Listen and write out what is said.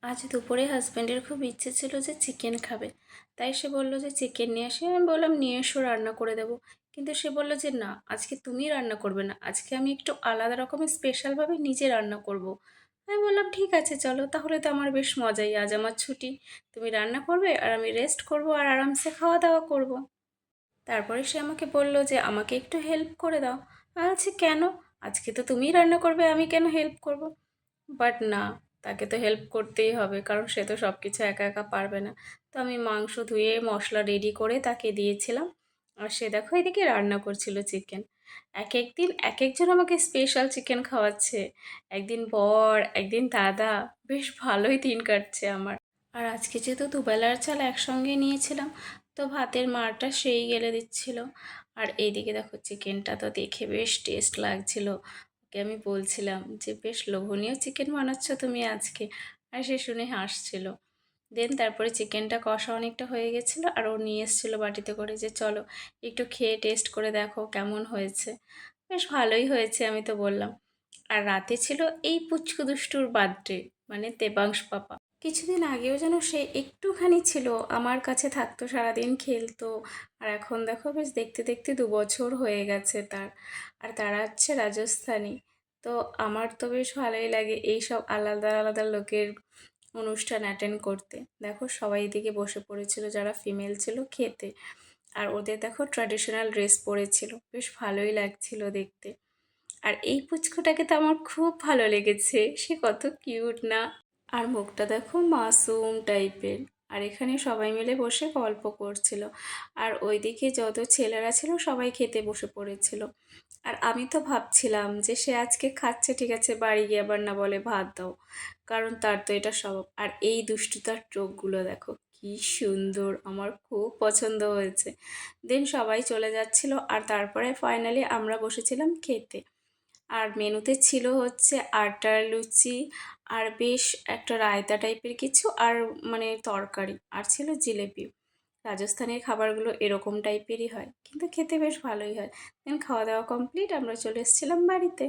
আজ দুপুরে হাজব্যান্ডের খুব ইচ্ছে ছিল যে চিকেন খাবে, তাই সে বলল যে চিকেন নিয়ে আসি। আমি বললাম নিয়ে এসো, রান্না করে দেবো। কিন্তু সে বলল যে না, আজকে তুমি রান্না করবে না, আজকে আমি একটু আলাদা রকমের স্পেশালভাবে নিজে রান্না করব। আমি বললাম ঠিক আছে চলো, তাহলে তো আমার বেশ মজাই, আজ আমার ছুটি, তুমি রান্না করবে আর আমি রেস্ট করব আর আরামসে খাওয়া দাওয়া করব। তারপরে সে আমাকে বলল যে আমাকে একটু হেল্প করে দাও। আমি বলছি কেন, আজকে তো তুমিই রান্না করবে, আমি কেন হেল্প করব? বাট না, তাকে তো হেল্প করতেই হবে, কারণ সে তো সব কিছু একা একা পারবে না। তো আমি মাংস ধুয়ে মশলা রেডি করে তাকে দিয়েছিলাম, আর সে দেখো এদিকে রান্না করছিল চিকেন। এক এক দিন এক একজন আমাকে স্পেশাল চিকেন খাওয়াচ্ছে, একদিন বর, একদিন দাদা, বেশ ভালোই দিন কাটছে আমার। আর আজকে যেহেতু দুবেলার চাল একসঙ্গে নিয়েছিলাম, তো ভাতের মারটা সেই গেলে দিচ্ছিল। আর এইদিকে দেখো চিকেনটা তো দেখে বেশ টেস্ট লাগছিল। ওকে আমি বলছিলাম যে বেশ লোভনীয় চিকেন বানাচ্ছ তুমি আজকে, আর সে শুনে হাসছিল। দেন তারপরে চিকেনটা কষা অনেকটা হয়ে গেছিলো, আর ও নিয়ে এসেছিলো বাটিতে করে যে চলো একটু খেয়ে টেস্ট করে দেখো কেমন হয়েছে। বেশ ভালোই হয়েছে আমি তো বললাম। আর রাতে ছিল এই পুচকু দুষ্টুর বার্থডে, মানে দেবাংশ পাপা। কিছুদিন আগেও যেন সে একটুখানি ছিল, আমার কাছে থাকতো, সারাদিন খেলতো। আর এখন দেখো বেশ দেখতে দেখতে 2 বছর হয়ে গেছে তার। আর তারা হচ্ছে রাজস্থানী। তো আমার তো বেশ ভালোই লাগে এই সব আলাদা আলাদা লোকের অনুষ্ঠান অ্যাটেন্ড করতে। দেখো সবাই এদিকে বসে পড়েছিল যারা ফিমেল ছিল খেতে। আর ওদের দেখো ট্র্যাডিশনাল ড্রেস পরেছিল, বেশ ভালোই লাগছিল দেখতে। আর এই পুচকুটাকে তো আমার খুব ভালো লেগেছে, সে কত কিউট না। আর মুখটা দেখো মাসুম টাইপের। আর এখানে সবাই মিলে বসে গল্প করছিল। আর ওইদিকে যত ছেলেরা ছিল সবাই খেতে বসে পড়েছিল। আর আমি তো ভাবছিলাম যে সে আজকে খাচ্ছে ঠিক আছে, বাড়ি গিয়ে আবার না বলে ভাত দাও, কারণ তার তো এটা স্বভাব। আর এই দুষ্টুতার চোখগুলো দেখো কি সুন্দর, আমার খুব পছন্দ হয়েছে। দেন সবাই চলে যাচ্ছিল, আর তারপরে ফাইনালি আমরা বসেছিলাম খেতে। আর মেনুতে ছিল হচ্ছে আটার লুচি, আর বেশ একটা রায়তা টাইপের কিছু, আর মানে তরকারি, আর ছিল জিলেপি। রাজস্থানের খাবারগুলো এরকম টাইপেরই হয়, কিন্তু খেতে বেশ ভালোই হয়। দেন খাওয়া দাওয়া কমপ্লিট, আমরা চলে এসেছিলাম বাড়িতে।